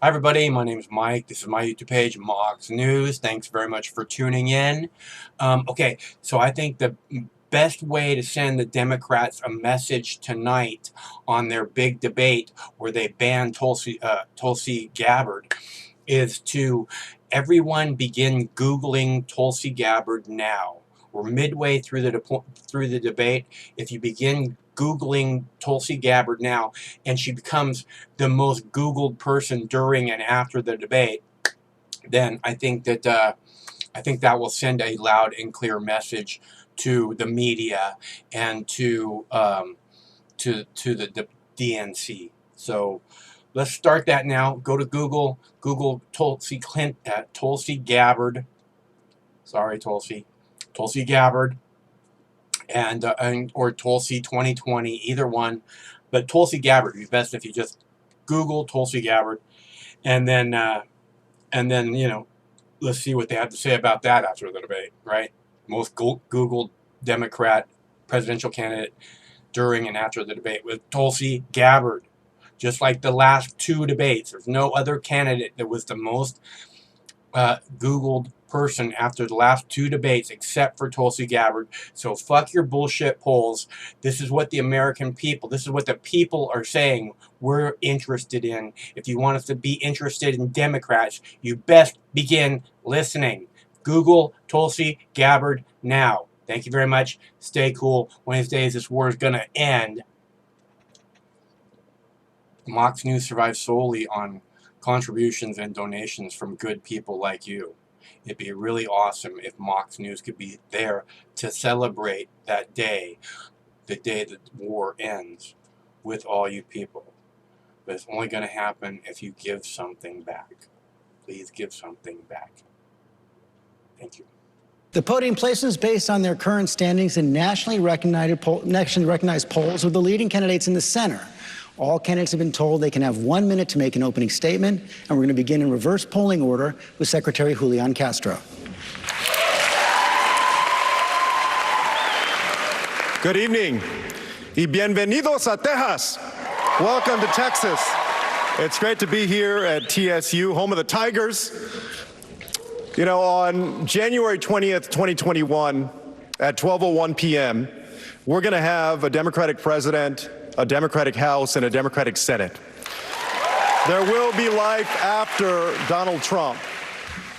Hi everybody, my name is Mike. This is my YouTube page, Mox News. Thanks very much for tuning in. Okay, so I think the best way to send the Democrats a message tonight on their big debate where they ban Tulsi Gabbard is to everyone begin Googling Tulsi Gabbard now. We're midway through the debate. If you begin Googling Tulsi Gabbard now, and she becomes the most Googled person during and after the debate, then I think that will send a loud and clear message to the media and to the DNC. So let's start that now. Go to Google. Google Tulsi Gabbard. Sorry, Tulsi Gabbard. Or Tulsi 2020, either one, but Tulsi Gabbard would be best if you just Google Tulsi Gabbard, and then let's see what they have to say about that after the debate. Right, most Googled Democrat presidential candidate during and after the debate with Tulsi Gabbard, just like the last two debates. There's no other candidate that was the most Googled person after the last two debates except for Tulsi Gabbard. So fuck your bullshit polls. This is what the American people, this is what the people are saying we're interested in. If you want us to be interested in Democrats, you best begin listening. Google Tulsi Gabbard now. Thank you very much. Stay cool. One of these days this war is gonna end. Mox News survives solely on contributions and donations from good people like you. It'd be really awesome if Mox News could be there to celebrate that day, the day that the war ends, with all you people. But it's only going to happen if you give something back. Please give something back. Thank you. The podium places based on their current standings in nationally recognized polls with the leading candidates in the center. All candidates have been told they can have 1 minute to make an opening statement, and we're going to begin in reverse polling order with Secretary Julian Castro. Good evening y bienvenidos a Texas. Welcome to Texas. It's great to be here at TSU, home of the Tigers. You know, on January 20th, 2021, at 12:01 p.m., we're going to have a Democratic president, a Democratic House, and a Democratic Senate. There will be life after Donald Trump.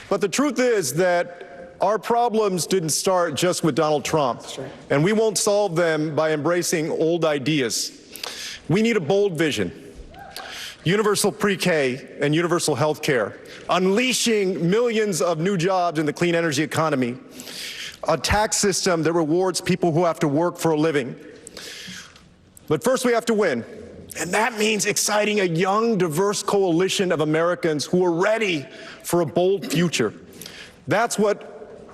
But the truth is that our problems didn't start just with Donald Trump, and we won't solve them by embracing old ideas. We need a bold vision. Universal pre-K and universal health care, unleashing millions of new jobs in the clean energy economy, a tax system that rewards people who have to work for a living. But first we have to win, and that means exciting a young, diverse coalition of Americans who are ready for a bold future. That's what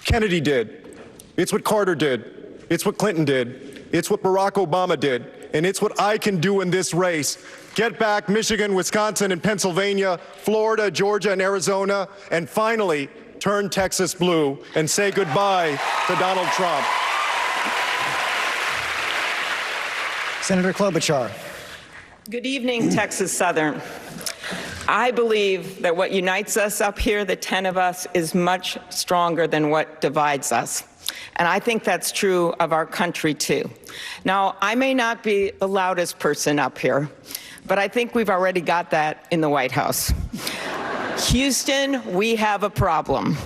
Kennedy did. It's what Carter did. It's what Clinton did. It's what Barack Obama did. And it's what I can do in this race. Get back Michigan, Wisconsin, and Pennsylvania, Florida, Georgia, and Arizona, and finally turn Texas blue and say goodbye to Donald Trump. Senator Klobuchar. Good evening, Texas Southern. I believe that what unites us up here, the 10 of us, is much stronger than what divides us. And I think that's true of our country, too. Now, I may not be the loudest person up here, but I think we've already got that in the White House. Houston, we have a problem.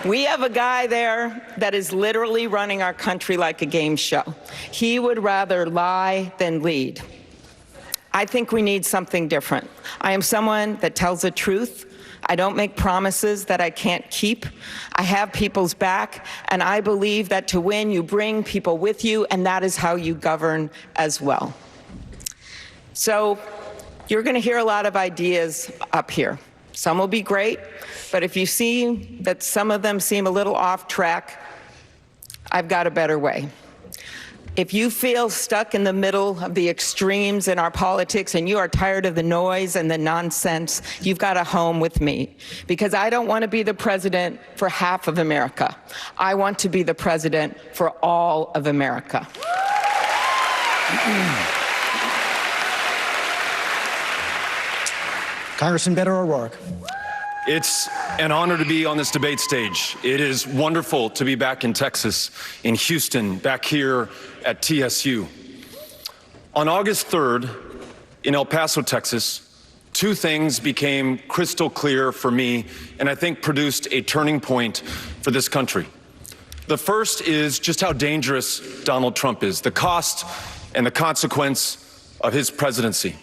We have a guy there that is literally running our country like a game show. He would rather lie than lead. I think we need something different. I am someone that tells the truth. I don't make promises that I can't keep. I have people's back, and I believe that to win, you bring people with you, and that is how you govern as well. So you're going to hear a lot of ideas up here. Some will be great, but if you see that some of them seem a little off track, I've got a better way. If you feel stuck in the middle of the extremes in our politics and you are tired of the noise and the nonsense, you've got a home with me. Because I don't want to be the president for half of America. I want to be the president for all of America. Congressman Beto O'Rourke. It's an honor to be on this debate stage. It is wonderful to be back in Texas, in Houston, back here at TSU. On August 3rd, in El Paso, Texas, two things became crystal clear for me and I think produced a turning point for this country. The first is just how dangerous Donald Trump is, the cost and the consequence of his presidency.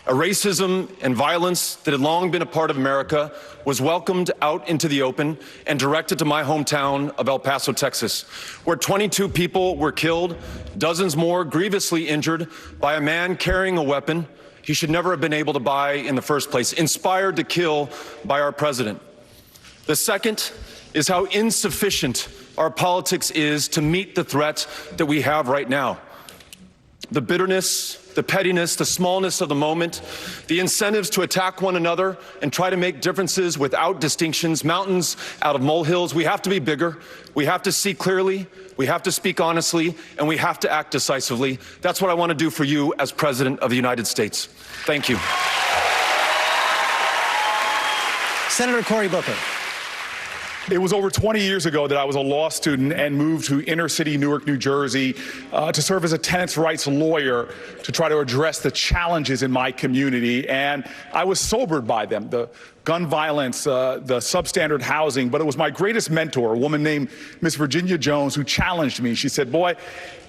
A racism and violence that had long been a part of America was welcomed out into the open and directed to my hometown of El Paso, Texas, where 22 people were killed, dozens more grievously injured by a man carrying a weapon he should never have been able to buy in the first place, inspired to kill by our president. The second is how insufficient our politics is to meet the threat that we have right now. The bitterness, the pettiness, the smallness of the moment, the incentives to attack one another and try to make differences without distinctions, mountains out of molehills. We have to be bigger. We have to see clearly. We have to speak honestly, and we have to act decisively. That's what I want to do for you as President of the United States. Thank you. Senator Cory Booker. It was over 20 years ago that I was a law student and moved to inner city Newark, New Jersey to serve as a tenants' rights lawyer to try to address the challenges in my community. And I was sobered by them, the gun violence, the substandard housing. But it was my greatest mentor, a woman named Miss Virginia Jones, who challenged me. She said, boy,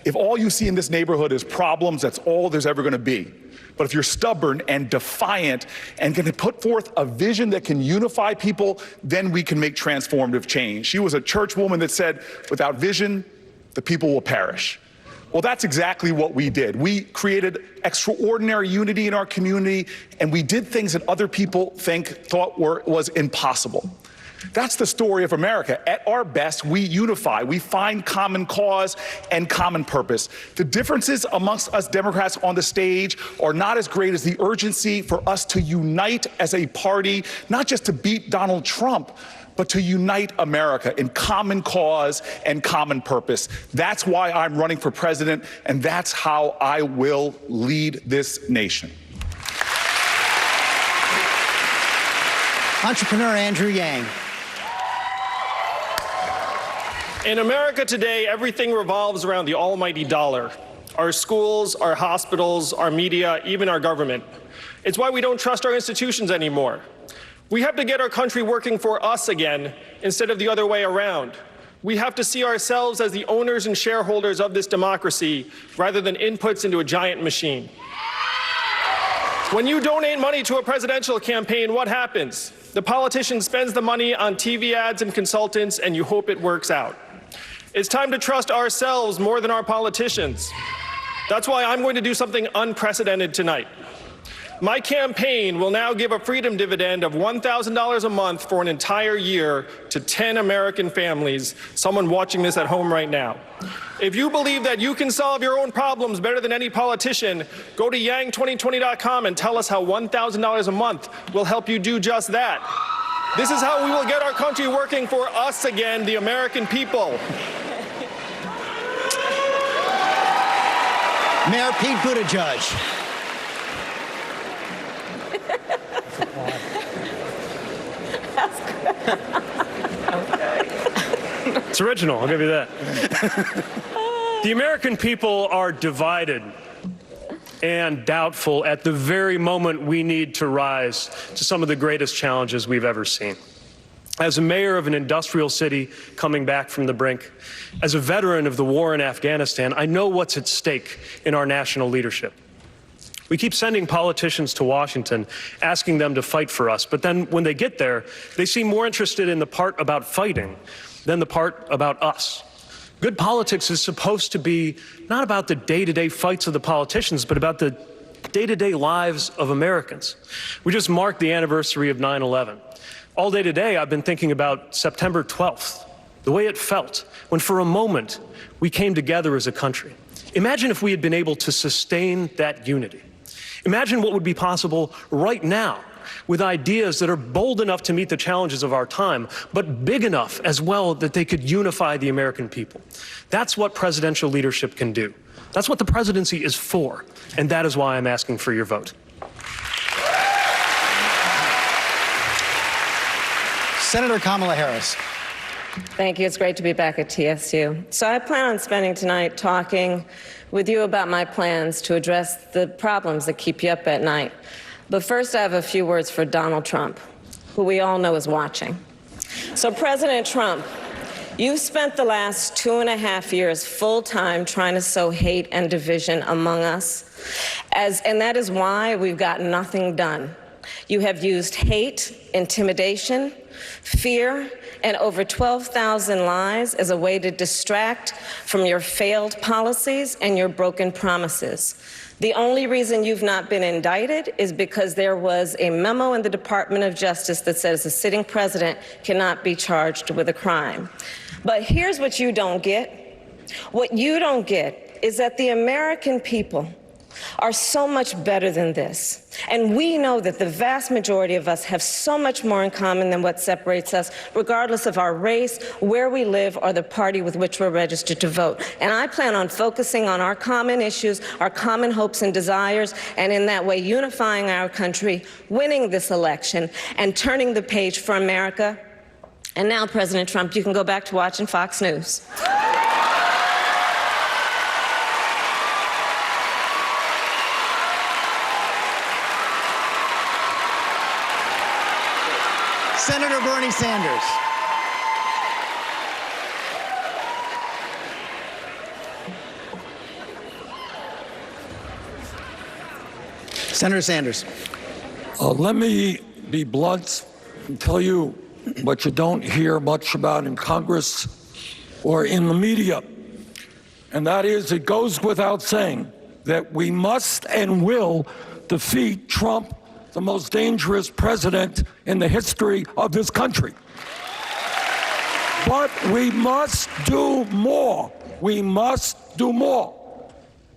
if all you see in this neighborhood is problems, that's all there's ever going to be. But if you're stubborn and defiant and can put forth a vision that can unify people, then we can make transformative change. She was a church woman that said, without vision, the people will perish. Well, that's exactly what we did. We created extraordinary unity in our community, and we did things that other people thought was impossible. That's the story of America. At our best, we unify. We find common cause and common purpose. The differences amongst us Democrats on the stage are not as great as the urgency for us to unite as a party, not just to beat Donald Trump, but to unite America in common cause and common purpose. That's why I'm running for president, and that's how I will lead this nation. Entrepreneur Andrew Yang. In America today, everything revolves around the almighty dollar. Our schools, our hospitals, our media, even our government. It's why we don't trust our institutions anymore. We have to get our country working for us again instead of the other way around. We have to see ourselves as the owners and shareholders of this democracy rather than inputs into a giant machine. When you donate money to a presidential campaign, what happens? The politician spends the money on TV ads and consultants, and you hope it works out. It's time to trust ourselves more than our politicians. That's why I'm going to do something unprecedented tonight. My campaign will now give a freedom dividend of $1,000 a month for an entire year to 10 American families, someone watching this at home right now. If you believe that you can solve your own problems better than any politician, go to yang2020.com and tell us how $1,000 a month will help you do just that. This is how we will get our country working for us again, the American people. Mayor Pete Buttigieg. It's original, I'll give you that. The American people are divided and doubtful at the very moment we need to rise to some of the greatest challenges we've ever seen. As a mayor of an industrial city coming back from the brink, as a veteran of the war in Afghanistan, I know what's at stake in our national leadership. We keep sending politicians to Washington, asking them to fight for us, but then when they get there, they seem more interested in the part about fighting than the part about us. Good politics is supposed to be not about the day-to-day fights of the politicians, but about the day-to-day lives of Americans. We just marked the anniversary of 9/11. All day today, I've been thinking about September 12th, the way it felt when for a moment we came together as a country. Imagine if we had been able to sustain that unity. Imagine what would be possible right now with ideas that are bold enough to meet the challenges of our time, but big enough as well that they could unify the American people. That's what presidential leadership can do. That's what the presidency is for, and that is why I'm asking for your vote. Senator Kamala Harris. Thank you. It's great to be back at TSU. So I plan on spending tonight talking with you about my plans to address the problems that keep you up at night. But first, I have a few words for Donald Trump, who we all know is watching. So President Trump, you've spent the last 2.5 years full-time trying to sow hate and division among us, and that is why we've gotten nothing done. You have used hate, intimidation, fear, and over 12,000 lies as a way to distract from your failed policies and your broken promises. The only reason you've not been indicted is because there was a memo in the Department of Justice that says a sitting president cannot be charged with a crime. But here's what you don't get. What you don't get is that the American people are so much better than this. And we know that the vast majority of us have so much more in common than what separates us, regardless of our race, where we live, or the party with which we're registered to vote. And I plan on focusing on our common issues, our common hopes and desires, and in that way unifying our country, winning this election, and turning the page for America. And now, President Trump, you can go back to watching Fox News. Senator Bernie Sanders. Senator Sanders. Let me be blunt and tell you what you don't hear much about in Congress or in the media. And that is, it goes without saying that we must and will defeat Trump, the most dangerous president in the history of this country. But we must do more. We must do more.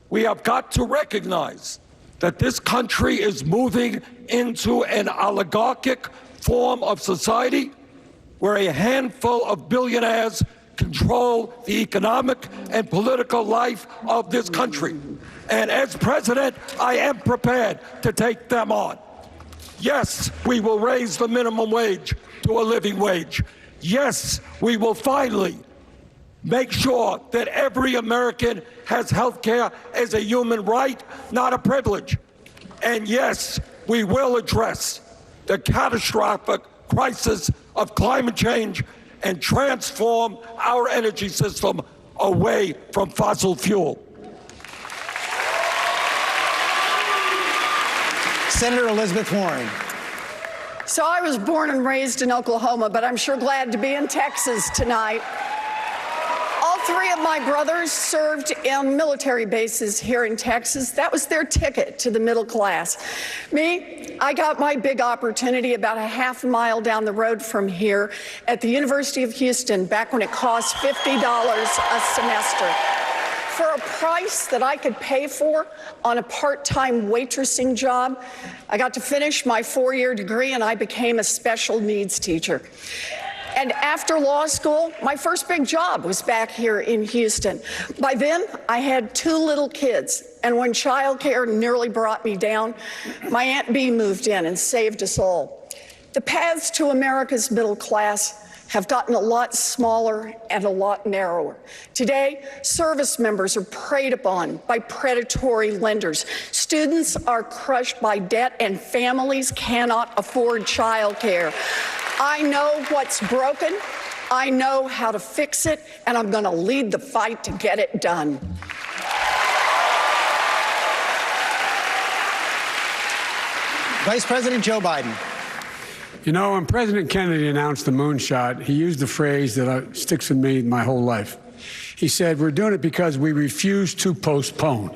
We have got to recognize that this country is moving into an oligarchic form of society where a handful of billionaires control the economic and political life of this country. And as president, I am prepared to take them on. Yes, we will raise the minimum wage to a living wage. Yes, we will finally make sure that every American has health care as a human right, not a privilege. And yes, we will address the catastrophic crisis of climate change and transform our energy system away from fossil fuel. Senator Elizabeth Warren. So I was born and raised in Oklahoma, but I'm sure glad to be in Texas tonight. All three of my brothers served in military bases here in Texas. That was their ticket to the middle class. Me, I got my big opportunity about a half mile down the road from here at the University of Houston, back when it cost $50 a semester. For a price that I could pay for on a part-time waitressing job, I got to finish my 4-year degree and I became a special needs teacher. And after law school, my first big job was back here in Houston. By then, I had 2 little kids, and when childcare nearly brought me down, my Aunt Bee moved in and saved us all. The paths to America's middle class have gotten a lot smaller and a lot narrower. Today, service members are preyed upon by predatory lenders. Students are crushed by debt, and families cannot afford childcare. I know what's broken, I know how to fix it, and I'm going to lead the fight to get it done. Vice President Joe Biden. You know, when President Kennedy announced the moonshot, he used a phrase that sticks with me my whole life. He said, "We're doing it because we refuse to postpone."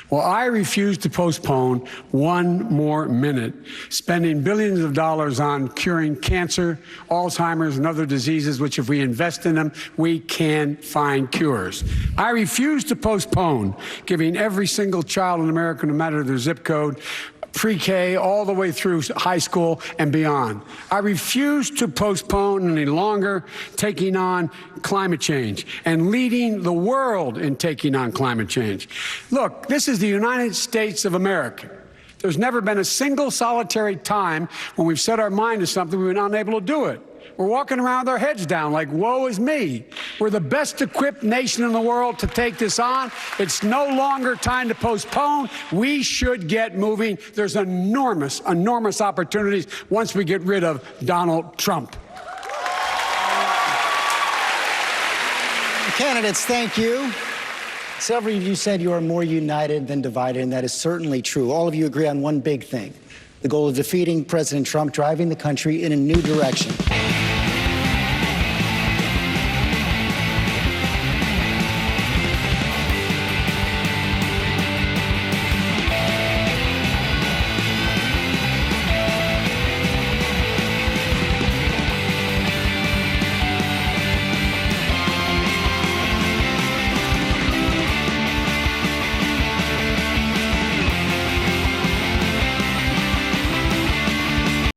Well, I refuse to postpone 1 more minute, spending billions of dollars on curing cancer, Alzheimer's, and other diseases, which if we invest in them, we can find cures. I refuse to postpone giving every single child in America, no matter their zip code, pre-K all the way through high school and beyond. I refuse to postpone any longer taking on climate change and leading the world in taking on climate change. Look, this is the United States of America. There's never been a single solitary time when we've set our mind to something we've been unable to do it. We're walking around with our heads down like, woe is me. We're the best equipped nation in the world to take this on. It's no longer time to postpone. We should get moving. There's enormous, enormous opportunities once we get rid of Donald Trump. Candidates, thank you. Several of you said you are more united than divided, and that is certainly true. All of you agree on one big thing: the goal of defeating President Trump, driving the country in a new direction.